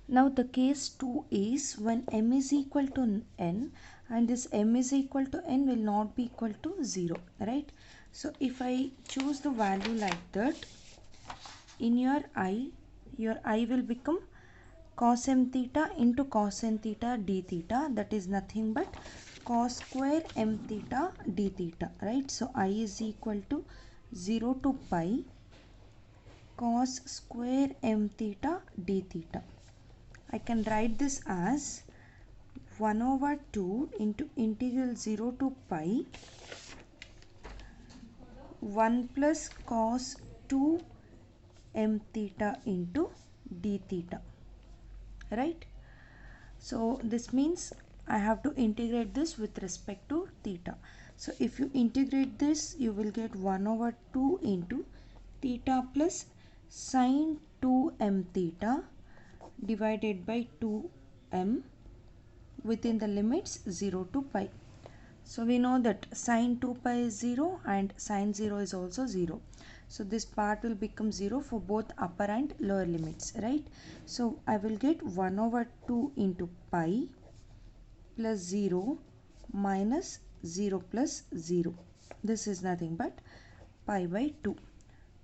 Now the case 2 is when m is equal to n, and this m is equal to n will not be equal to 0, right? So if I choose the value like that, in your I will become cos m theta into cos n theta d theta, that is nothing but cos square m theta d theta, right? So I is equal to 0 to pi cos square m theta d theta. I can write this as 1 over 2 into integral 0 to pi 1 plus cos 2 m theta into d theta, right? So this means I have to integrate this with respect to theta. So if you integrate this, you will get 1 over 2 into theta plus sine 2m theta divided by 2m within the limits 0 to pi. So we know that sine 2 pi is 0 and sine 0 is also 0. So this part will become 0 for both upper and lower limits, right? So I will get 1 over 2 into pi plus 0 minus 0 plus 0. This is nothing but pi by 2.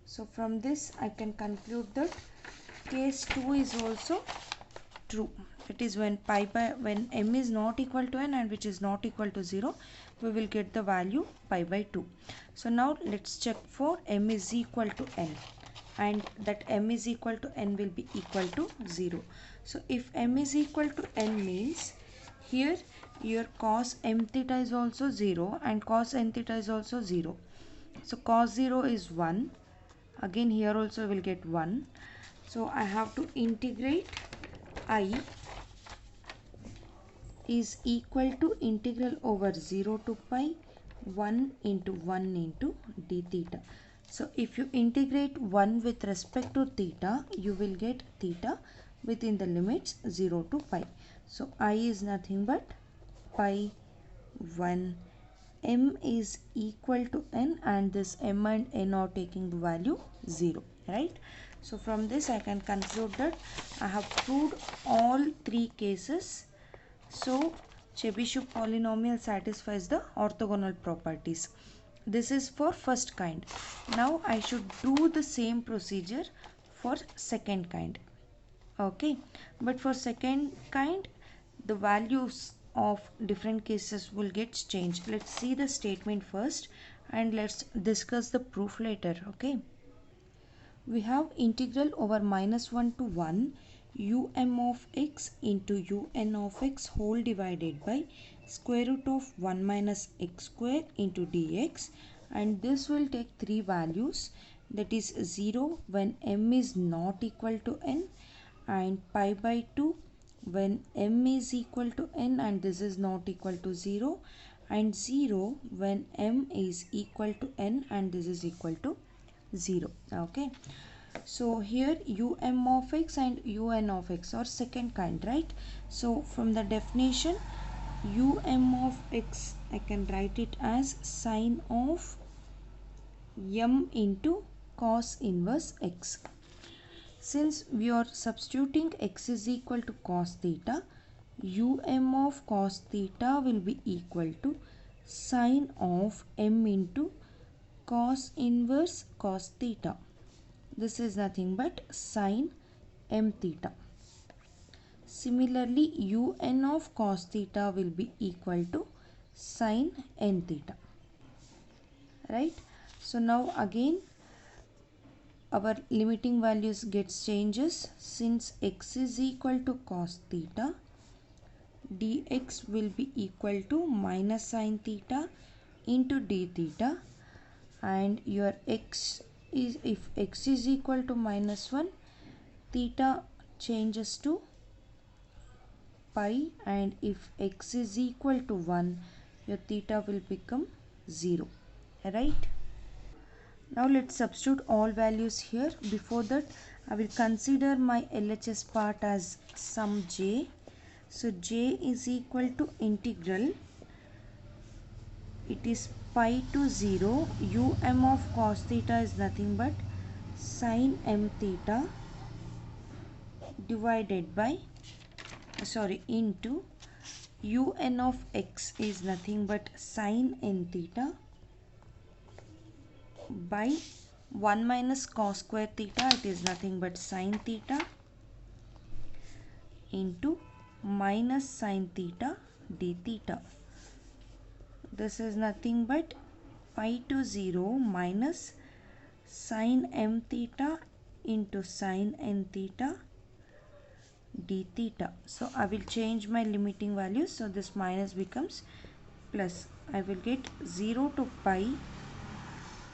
So from this I can conclude that case 2 is also true. It is when when m is not equal to n and which is not equal to 0, we will get the value pi by 2. So now let's check for m is equal to n, and that m is equal to n will be equal to 0. So if m is equal to n means here your cos m theta is also 0 and cos n theta is also 0. So cos 0 is 1. Again here also will get 1. So I have to integrate I is equal to integral over 0 to pi 1 into 1 into d theta. So if you integrate 1 with respect to theta, you will get theta within the limits 0 to pi. So I is nothing but pi 1. M is equal to n, and this m and n are taking the value 0, right? So from this I can conclude that I have proved all three cases. So Chebyshev polynomial satisfies the orthogonal properties. This is for first kind. Now I should do the same procedure for second kind. Okay, but for second kind the values of different cases will get changed. Let's see the statement first and let's discuss the proof later. Okay, we have integral over -1 to 1 um of x into un of x whole divided by square root of 1 minus x square into dx, and this will take three values, that is 0 when m is not equal to n, and pi by 2 when m is equal to n and this is not equal to 0, and 0 when m is equal to n and this is equal to 0. Okay, so here um of x and un of x are second kind, right? So from the definition, um of x I can write it as sine of m into cos inverse x. Since we are substituting x is equal to cos theta, um of cos theta will be equal to sine of m into cos inverse cos theta. This is nothing but sine m theta. Similarly, un of cos theta will be equal to sine n theta, right? So now again our limiting values gets changes. Since x is equal to cos theta, dx will be equal to minus sine theta into d theta, and your x is, if x is equal to -1, theta changes to pi, and if x is equal to 1, your theta will become 0, right? Now let's substitute all values here. Before that, I will consider my LHS part as sum j. So j is equal to integral, it is pi to 0 um of cos theta is nothing but sine m theta divided by into un of x is nothing but sine n theta by 1 minus cos square theta, it is nothing but sine theta into minus sine theta d theta. This is nothing but pi to 0 minus sine m theta into sine n theta d theta. So I will change my limiting values. So this minus becomes plus. I will get 0 to pi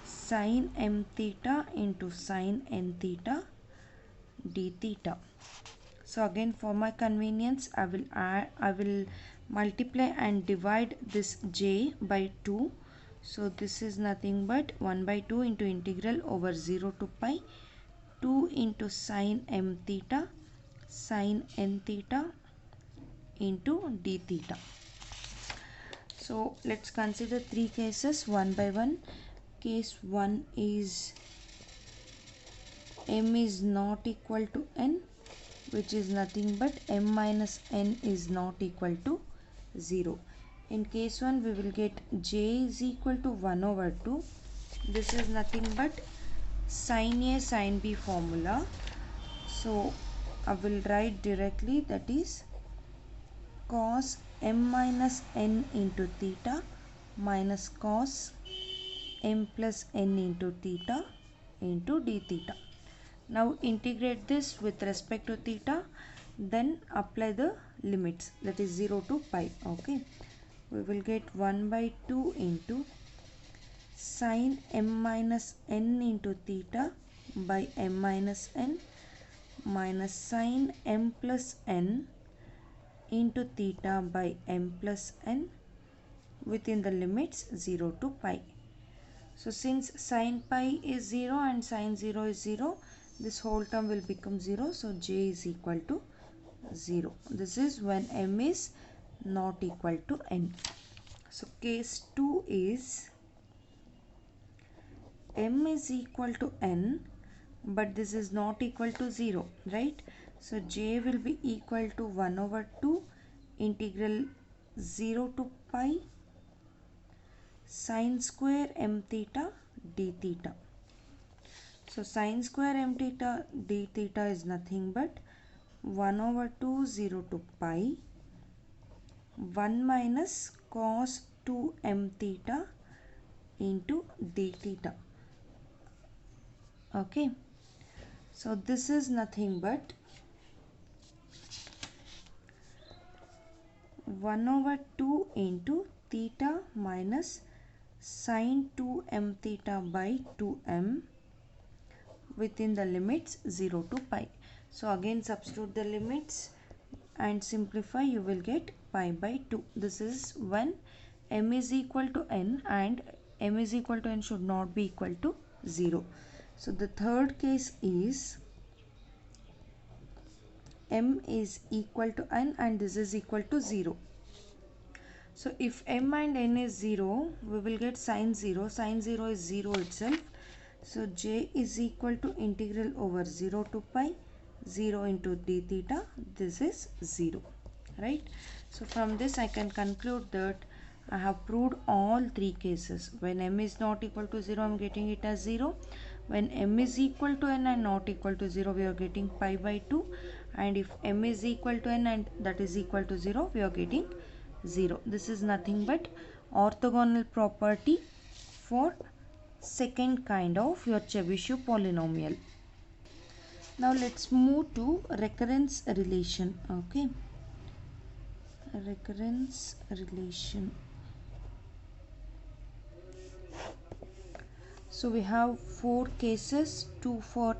sine m theta into sine n theta d theta. So again, for my convenience, I will multiply and divide this j by 2. So this is nothing but 1 by 2 into integral over 0 to pi 2 into sine m theta sine n theta into d theta. So let's consider three cases one by one. Case 1 is m is not equal to n, which is nothing but m minus n is not equal to 0. In case 1, we will get j is equal to 1 over 2. This is nothing but sin A sin B formula. So I will write directly, that is cos m minus n into theta minus cos m plus n into theta into d theta. Now integrate this with respect to theta, then apply the limits, that is 0 to pi. Okay, we will get 1 by 2 into sine m minus n into theta by m minus n minus sine m plus n into theta by m plus n within the limits 0 to pi. So since sine pi is 0 and sine 0 is 0, this whole term will become 0. So j is equal to 0. This is when m is not equal to n. So case 2 is m is equal to n, but this is not equal to 0, right? So j will be equal to 1 over 2 integral 0 to pi sine square m theta d theta. So sine square m theta d theta is nothing but 1 over 2 0 to pi 1 minus cos 2 m theta into d theta. Okay, so this is nothing but 1 over 2 into theta minus sine 2 m theta by 2m within the limits 0 to pi. So again substitute the limits and simplify, you will get pi by 2. This is when m is equal to n, and m is equal to n should not be equal to 0. So the third case is m is equal to n and this is equal to 0. So if m and n is 0, we will get sine 0. Sine 0 is 0 itself. So j is equal to integral over 0 to pi 0 into d theta. This is 0, right? So from this I can conclude that I have proved all three cases. When m is not equal to 0, I am getting it as 0. When m is equal to n and not equal to 0, we are getting pi by 2. And if m is equal to n and that is equal to 0, we are getting 0. This is nothing but orthogonal property for second kind of your Chebyshev polynomial. Now let's move to recurrence relation. Okay, recurrence relation. So we have 4 cases, 2 for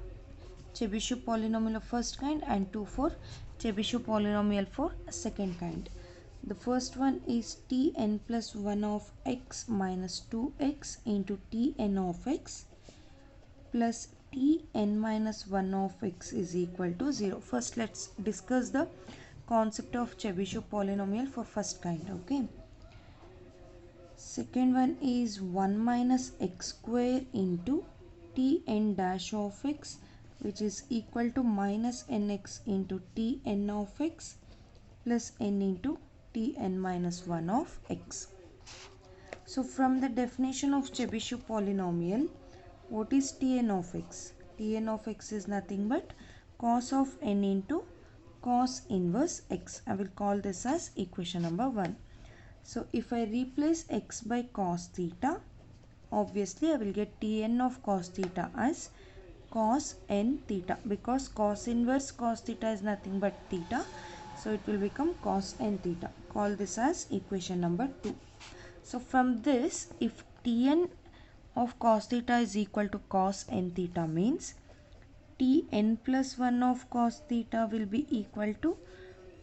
Chebyshev polynomial of first kind and 2 for Chebyshev polynomial for second kind. The first one is Tn plus 1 of x minus 2x into Tn of x plus Tn minus 1 of x is equal to 0. First let's discuss the concept of Chebyshev polynomial for first kind. Okay. Second one is 1 minus x square into Tn dash of x which is equal to minus nx into Tn of x plus n into Tn minus 1 of x. So from the definition of Chebyshev polynomial, what is Tn of x? Tn of x is nothing but cos of n into cos inverse x. I will call this as equation number 1. So if I replace x by cos theta, obviously I will get Tn of cos theta as cos n theta, because cos inverse cos theta is nothing but theta. So it will become cos n theta. Call this as equation number 2. So from this, if Tn of cos theta is equal to cos n theta, means Tn plus 1 of cos theta will be equal to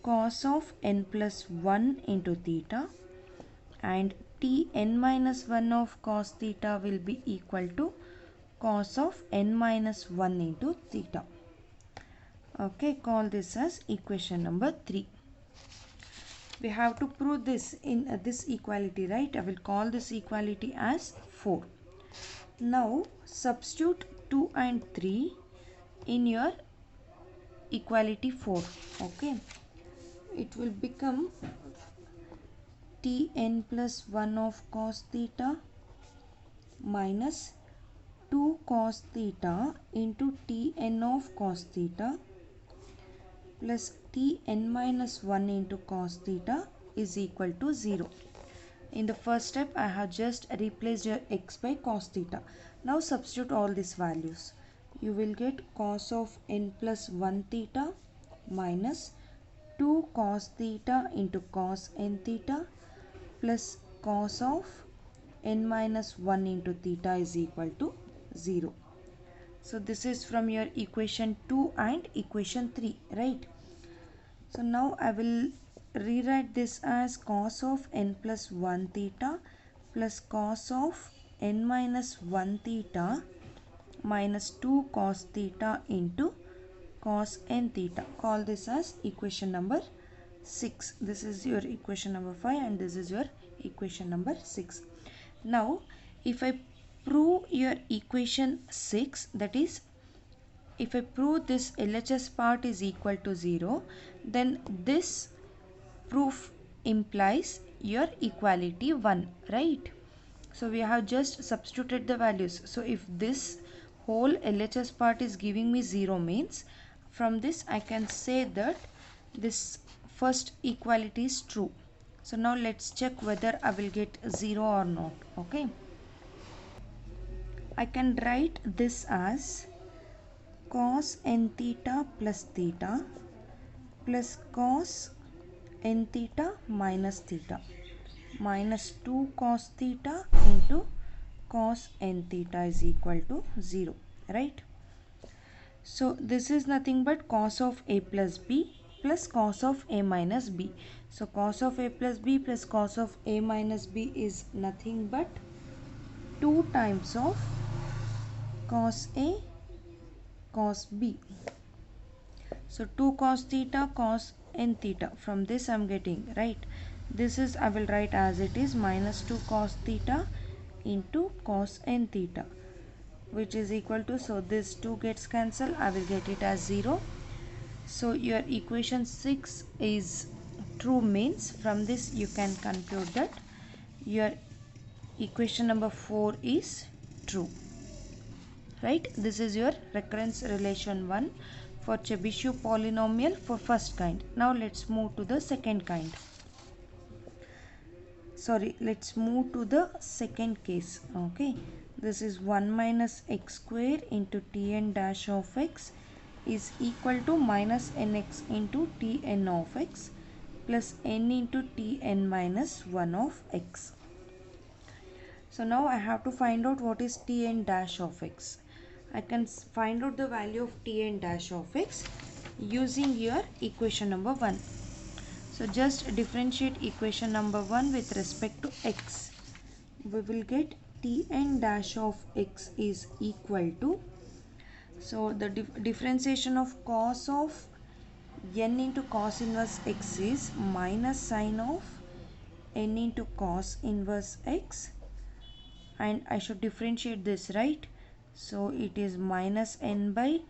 cos of n plus 1 into theta, and Tn minus 1 of cos theta will be equal to cos of n minus 1 into theta. Okay, call this as equation number 3. We have to prove this in this equality, right? I will call this equality as 4. Now substitute 2 and 3 in your equality 4. Okay, it will become Tn plus 1 of cos theta minus 2 cos theta into Tn of cos theta plus Tn minus 1 into cos theta is equal to 0. In the first step, I have just replaced your x by cos theta. Now substitute all these values. You will get cos of n plus 1 theta minus 2 cos theta into cos n theta plus cos of n minus 1 into theta is equal to 0. So this is from your equation 2 and equation 3, right? So now I will rewrite this as cos of n plus 1 theta plus cos of n minus 1 theta minus 2 cos theta into cos n theta. Call this as equation number 6. This is your equation number 5 and this is your equation number 6. Now if I prove your equation 6, that is, if I prove this LHS part is equal to 0, then this proof implies your equality 1, right? So we have just substituted the values. So if this whole LHS part is giving me 0, means from this I can say that this first equality is true. So now let's check whether I will get 0 or not. Okay, I can write this as cos n theta plus theta plus cos n theta minus theta minus 2 cos theta into cos n theta is equal to 0, right? So this is nothing but cos of a plus b plus cos of a minus b. So cos of a plus b plus cos of a minus b is nothing but 2 times of cos a cos b. So 2 cos theta cos n theta, from this I am getting, right? This is, I will write as it is, minus 2 cos theta into cos n theta, which is equal to, so this 2 gets cancelled, I will get it as 0. So your equation 6 is true, means from this you can conclude that your equation number 4 is true, right? This is your recurrence relation 1 for Chebyshev polynomial for first kind. Now let's move to the second kind. Let's move to the second case. Okay, this is 1 minus x square into Tn dash of x is equal to minus nx into Tn of x plus n into Tn minus 1 of x. So now I have to find out what is Tn dash of x. I can find out the value of Tn dash of x using your equation number 1. So just differentiate equation number 1 with respect to x. We will get Tn dash of x is equal to, so the differentiation of cos of n into cos inverse x is minus sine of n into cos inverse x, and I should differentiate this, right? So it is minus n by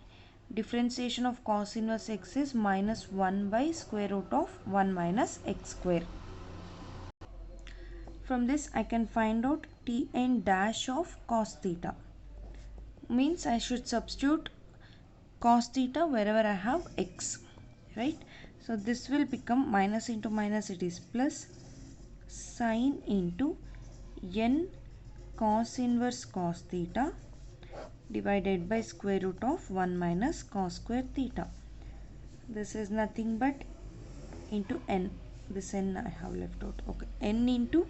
Differentiation of cos inverse x is minus 1 by square root of 1 minus x square. From this I can find out Tn dash of cos theta. Means I should substitute cos theta wherever I have x, right? So this will become minus into minus, it is plus sine into n cos inverse cos theta divided by square root of 1 minus cos square theta. This is nothing but into n. This n I have left out. Okay, n into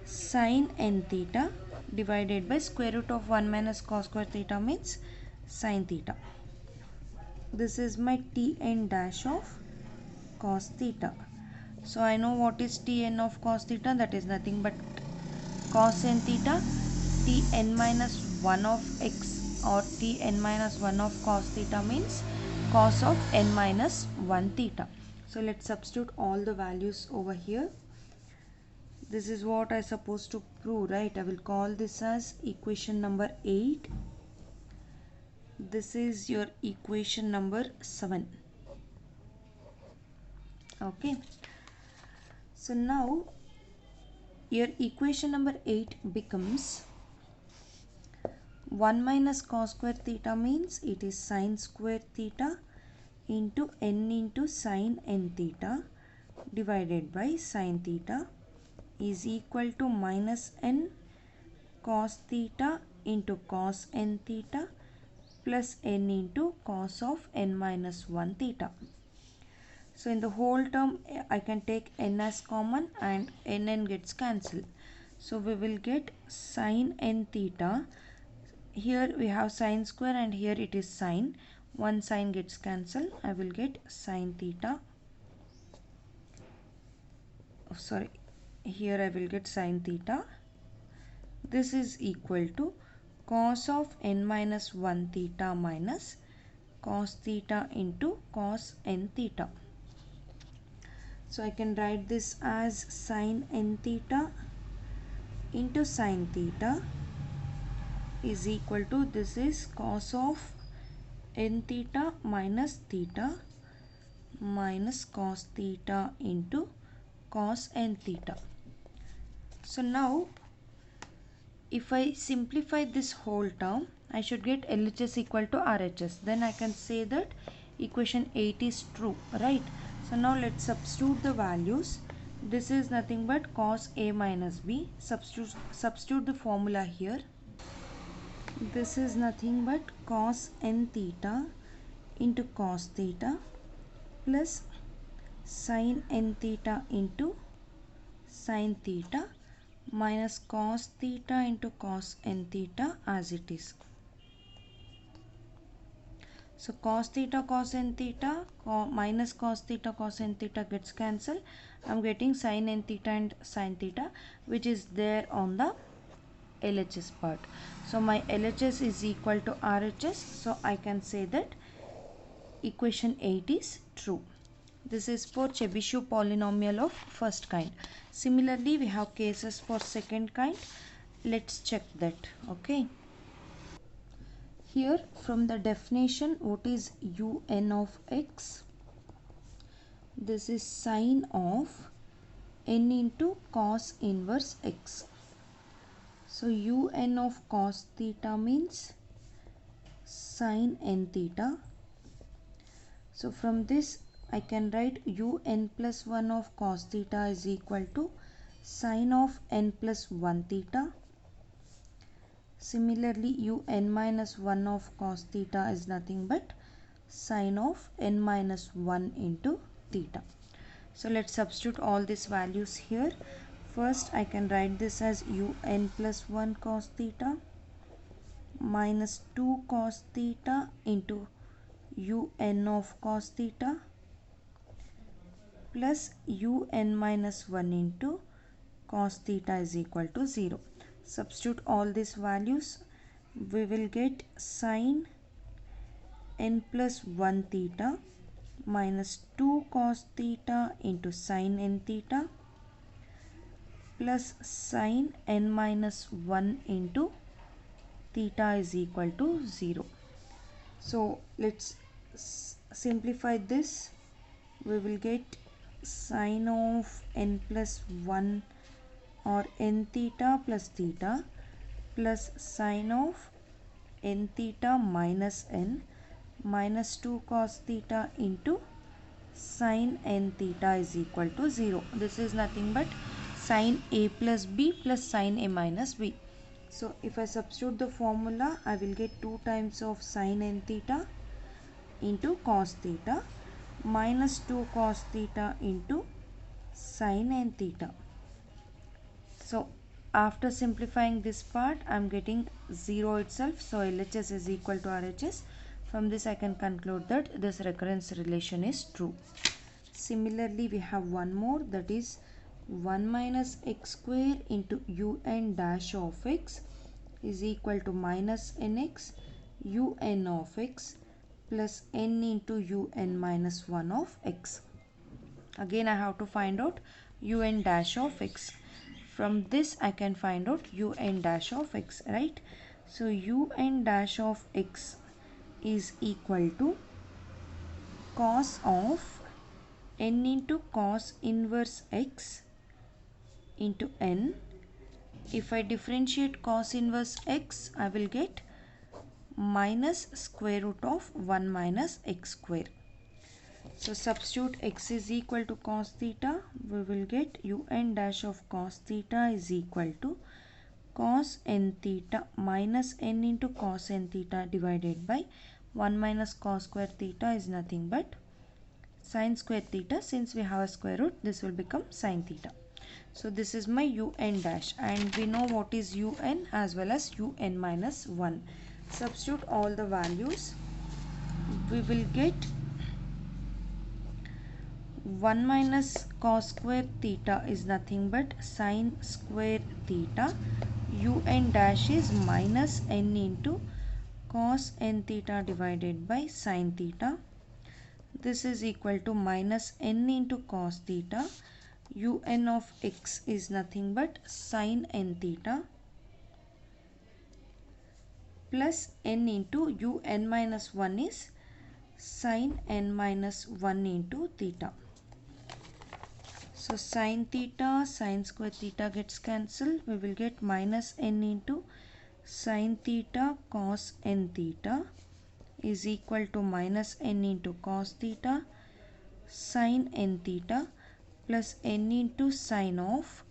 sine n theta divided by square root of 1 minus cos square theta means sine theta. This is my Tn dash of cos theta. So I know what is Tn of cos theta, that is nothing but cos n theta, Tn minus 1 of x or Tn minus 1 of cos theta means cos of n minus 1 theta. So let's substitute all the values over here. This is what I supposed to prove, right? I will call this as equation number 8. This is your equation number 7. Okay. So now your equation number 8 becomes 1 minus cos square theta means it is sine square theta into n into sine n theta divided by sine theta is equal to minus n cos theta into cos n theta plus n into cos of n minus 1 theta. So in the whole term I can take n as common and n gets cancelled. So we will get sine n theta. Here we have sine square and here it is sine. One sine gets cancelled. I will get sine theta. Oh, sorry. Here I will get sine theta. This is equal to cos of n minus 1 theta minus cos theta into cos n theta. So I can write this as sine n theta into sine theta is equal to, this is cos of n theta minus cos theta into cos n theta. So now if I simplify this whole term, I should get LHS equal to RHS. Then I can say that equation 8 is true, right? So now let's substitute the values. This is nothing but cos A minus B. Substitute the formula here. This is nothing but cos n theta into cos theta plus sin n theta into sin theta minus cos theta into cos n theta as it is. So cos theta cos n theta minus cos theta cos n theta gets cancelled. I am getting sin n theta and sin theta which is there on the LHS part. So my LHS is equal to RHS. So I can say that equation 8 is true. This is for Chebyshev polynomial of first kind. Similarly, we have cases for second kind. Let's check that. Okay. Here from the definition, what is un of x? This is sine of n into cos inverse x. So un of cos theta means sine n theta. So from this I can write un plus 1 of cos theta is equal to sine of n plus 1 theta. Similarly, un minus 1 of cos theta is nothing but sine of n minus 1 into theta. So let's substitute all these values here. First, I can write this as un plus 1 cos theta minus 2 cos theta into un of cos theta plus un minus 1 into cos theta is equal to 0. Substitute all these values. We will get sine n plus 1 theta minus 2 cos theta into sine n theta plus sine n minus 1 into theta is equal to 0. So let's simplify this. We will get sine of n plus 1 or n theta plus theta plus sine of n theta minus n minus 2 cos theta into sine n theta is equal to 0. This is nothing but sine a plus b plus sine a minus b. So if I substitute the formula, I will get 2 times of sine n theta into cos theta minus 2 cos theta into sine n theta. So after simplifying this part, I am getting 0 itself. So LHS is equal to RHS. From this I can conclude that this recurrence relation is true. Similarly, we have one more, that is 1 minus x square into un dash of x is equal to minus nx un of x plus n into un minus 1 of x. Again I have to find out un dash of x. From this I can find out un dash of x, right? So un dash of x is equal to cos of n into cos inverse x into n. If I differentiate cos inverse x, I will get minus square root of 1 minus x square. So substitute x is equal to cos theta, we will get un dash of cos theta is equal to cos n theta minus n into cos n theta divided by 1 minus cos square theta is nothing but sin square theta. Since we have a square root, this will become sin theta. So this is my un dash, and we know what is un as well as un minus 1. Substitute all the values. We will get 1 minus cos square theta is nothing but sin square theta. Un dash is minus n into cos n theta divided by sin theta. This is equal to minus n into cos theta. Un of x is nothing but sin n theta plus n into un minus 1 is sin n minus 1 into theta. So sin theta, sin square theta gets cancelled. We will get minus n into sin theta cos n theta is equal to minus n into cos theta sin n theta plus n into sin of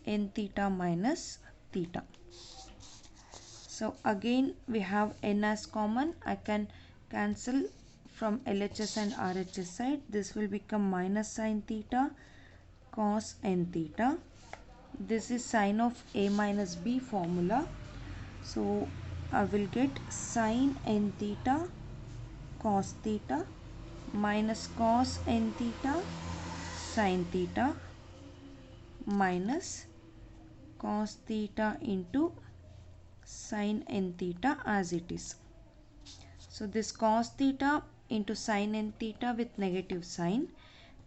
n theta minus theta. So again we have n as common. I can cancel from LHS and RHS side. This will become minus sin theta cos n theta. This is sin of a minus b formula. So I will get sin n theta cos theta minus cos n theta sin theta minus cos theta into sin n theta as it is. So this cos theta into sin n theta with negative sign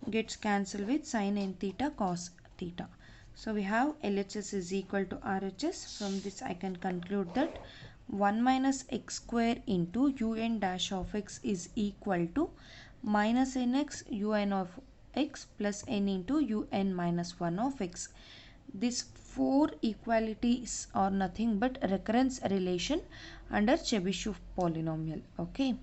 gets cancelled with sin n theta cos theta. So we have LHS is equal to RHS. From this I can conclude that 1 minus x square into un dash of x is equal to minus nx un of x plus n into un minus 1 of x. These four equalities are nothing but recurrence relation under Chebyshev polynomial. Okay.